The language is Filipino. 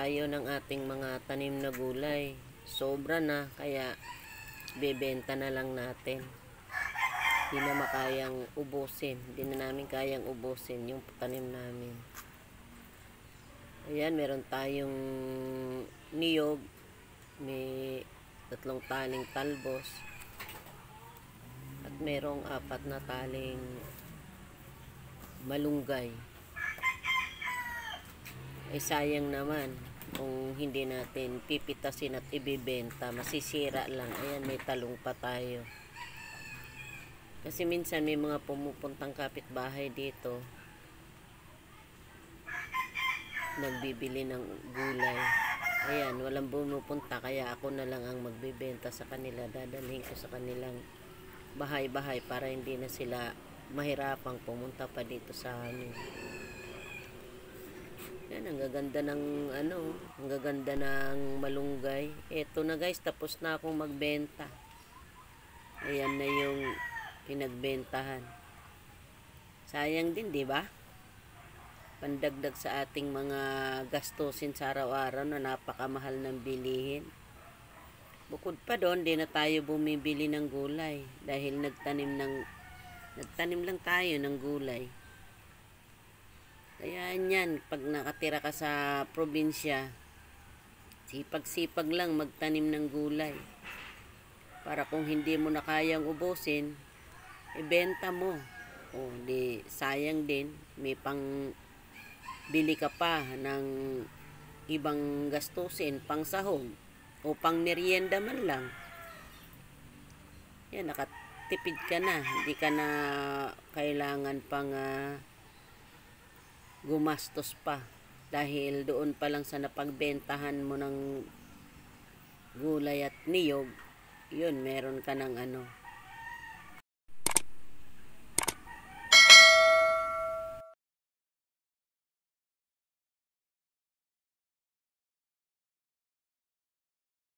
tayo ng ating mga tanim na gulay. Sobra na, kaya bebenta na lang natin. Hindi na makayang ubusin. Hindi na namin kayang ubusin yung tanim namin. Ayan, meron tayong niyog. May 3 taling talbos. At merong 4 na taling malunggay. Ay sayang naman kung hindi natin pipitasin at ibibenta, masisira lang. Ayan, may talong pa tayo. Kasi minsan may mga pumupuntang kapitbahay dito, nagbibili ng gulay. Ayan, walang pumupunta, kaya ako na lang ang magbibenta sa kanila. Dadalhin ko sa kanilang bahay-bahay para hindi na sila mahirapang pumunta pa dito sa amin. Yan, ang gaganda ng ang gaganda ng malunggay. Eto na guys, tapos na akong magbenta. Ayan na yung pinagbentahan. Sayang din, di ba? Pandagdag sa ating mga gastusin sa araw-araw na napakamahal ng bilihin. Bukod pa doon, di na tayo bumibili ng gulay dahil nagtanim lang tayo ng gulay. Kaya yan, pag nakatira ka sa probinsya, sipag-sipag lang magtanim ng gulay. Para kung hindi mo na kayang ubusin, ibenta mo. O, di sayang din, may pang bili ka pa ng ibang gastusin, pang sahog o pang merienda man lang. Yan, nakatipid ka na, hindi ka na kailangan pang gumastos pa dahil doon pa lang sa napagbentahan mo ng gulay at niyog, yun, meron ka ng